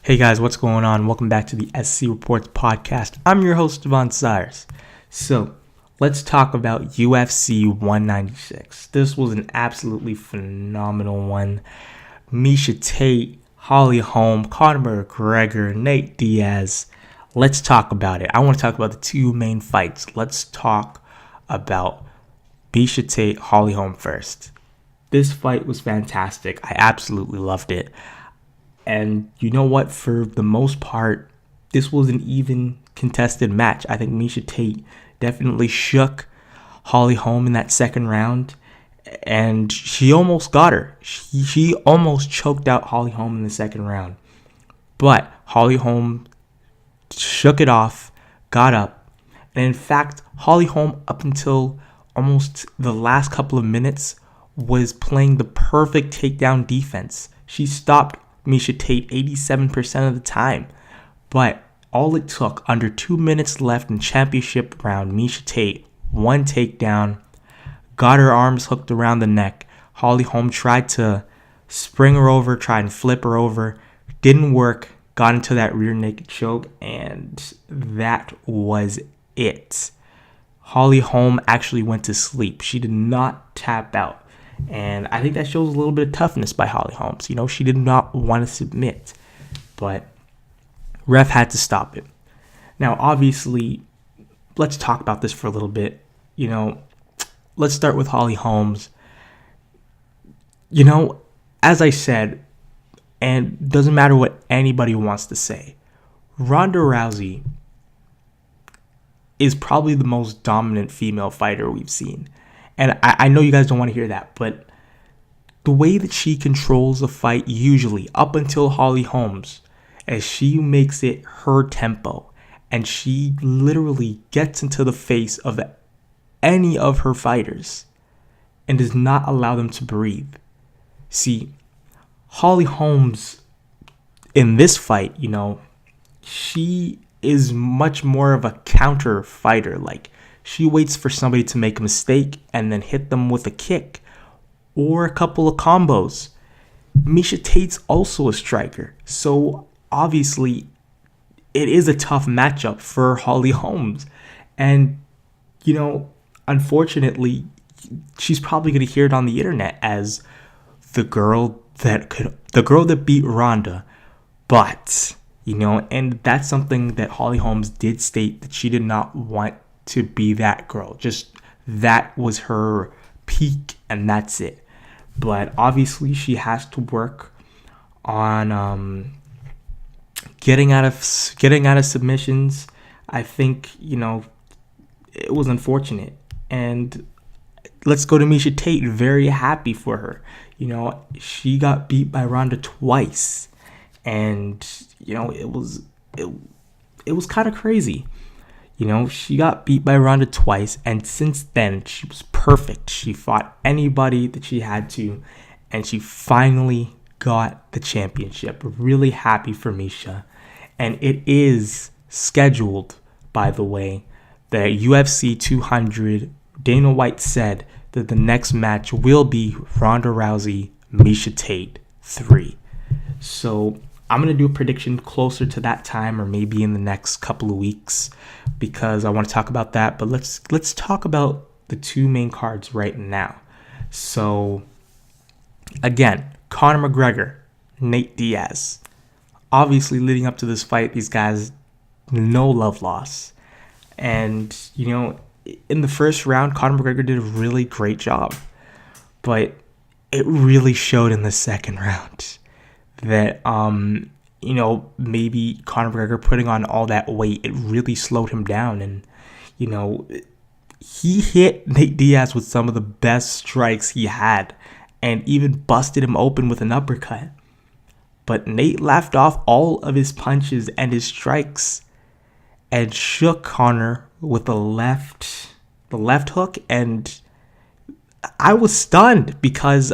Hey guys, what's going on? Welcome back to the SC Reports podcast. I'm your host, Devon Cyrus. So, let's talk about UFC 196. This was an absolutely phenomenal one. Miesha Tate, Holly Holm, Conor McGregor, Nate Diaz. Let's talk about it. I want to talk about the two main fights. Let's talk about Miesha Tate, Holly Holm first. This fight was fantastic. I absolutely loved it. And you know what? For the most part, this was an even contested match. I think Miesha Tate definitely shook Holly Holm in that second round. And she almost got her. She almost choked out Holly Holm in the second round. But Holly Holm shook it off, got up. And in fact, Holly Holm, up until almost the last couple of minutes, was playing the perfect takedown defense. She stopped Miesha Tate 87% of the time. But all it took, under 2 minutes left in championship round, Miesha Tate, one takedown, got her arms hooked around the neck. Holly Holm tried to spring her over, tried and flip her over. Didn't work. Got into that rear naked choke, and that was it. Holly Holm actually went to sleep. She did not tap out. And I think that shows a little bit of toughness by Holly Holm. You know, she did not want to submit, but ref had to stop it. Now, obviously, let's talk about this for a little bit. You know, let's start with Holly Holm. You know, as I said, and doesn't matter what anybody wants to say, Ronda Rousey is probably the most dominant female fighter we've seen. And I know you guys don't want to hear that, but the way that she controls a fight, usually up until Holly Holm's, as she makes it her tempo, and she literally gets into the face of any of her fighters and does not allow them to breathe. See, Holly Holm's in this fight, you know, she is much more of a counter fighter. Like, she waits for somebody to make a mistake and then hit them with a kick or a couple of combos. Miesha Tate's also a striker, so obviously it is a tough matchup for Holly Holm. And, you know, unfortunately, she's probably going to hear it on the internet as the girl that beat Ronda. But, you know, and that's something that Holly Holm did state, that she did not want to be that girl. Just that was her peak, and that's it. But obviously she has to work on getting out of submissions. I think, you know, it was unfortunate. And let's go to Miesha Tate. Very happy for her. You know, she got beat by Ronda twice, and you know, it was kind of crazy. You know, she got beat by Ronda twice, and since then, she was perfect. She fought anybody that she had to, and she finally got the championship. Really happy for Miesha. And it is scheduled, by the way, that UFC 200, Dana White said that the next match will be Ronda Rousey, Miesha Tate 3. So I'm going to do a prediction closer to that time, or maybe in the next couple of weeks, because I want to talk about that. But let's talk about the two main cards right now. So, again, Conor McGregor, Nate Diaz. Obviously, leading up to this fight, these guys, no love lost. And, you know, in the first round, Conor McGregor did a really great job. But it really showed in the second round that, you know, maybe Conor McGregor putting on all that weight, it really slowed him down. And, you know, he hit Nate Diaz with some of the best strikes he had, and even busted him open with an uppercut. But Nate laughed off all of his punches and his strikes and shook Conor with the left hook. And I was stunned, because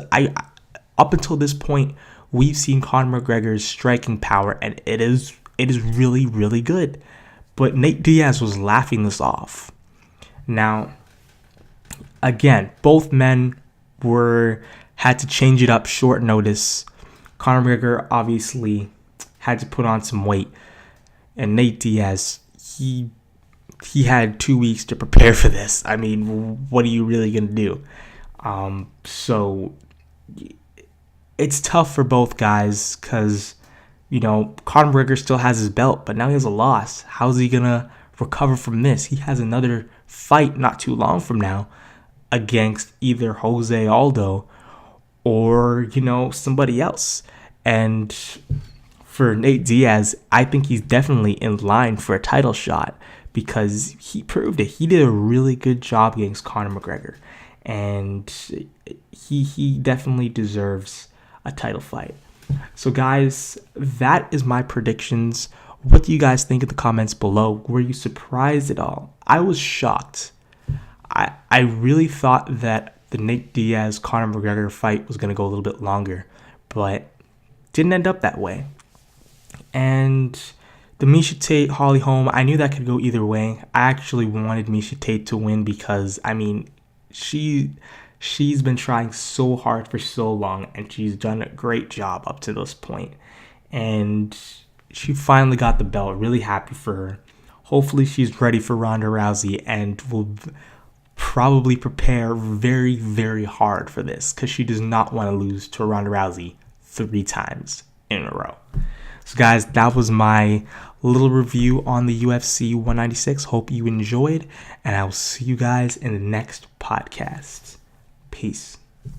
up until this point, we've seen Conor McGregor's striking power, and it is really, really good. But Nate Diaz was laughing this off. Now, again, both men had to change it up short notice. Conor McGregor obviously had to put on some weight. And Nate Diaz, he had 2 weeks to prepare for this. I mean, what are you really going to do? So it's tough for both guys because, Conor McGregor still has his belt, but now he has a loss. How's he going to recover from this? He has another fight not too long from now against either Jose Aldo or, somebody else. And for Nate Diaz, I think he's definitely in line for a title shot because he proved it. He did a really good job against Conor McGregor, and he definitely deserves a title fight. So guys, that is my predictions. What do you guys think in the comments below? Were you surprised at all? I was shocked. I really thought that the Nate Diaz Conor McGregor fight was going to go a little bit longer, but didn't end up that way. And the Miesha Tate Holly Holm, I knew that could go either way. I actually wanted Miesha Tate to win because, she's been trying so hard for so long, and she's done a great job up to this point. And she finally got the belt. Really happy for her. Hopefully she's ready for Ronda Rousey and will probably prepare very, very hard for this because she does not want to lose to Ronda Rousey 3 times in a row. So guys, that was my little review on the UFC 196. Hope you enjoyed, and I will see you guys in the next podcast. Peace.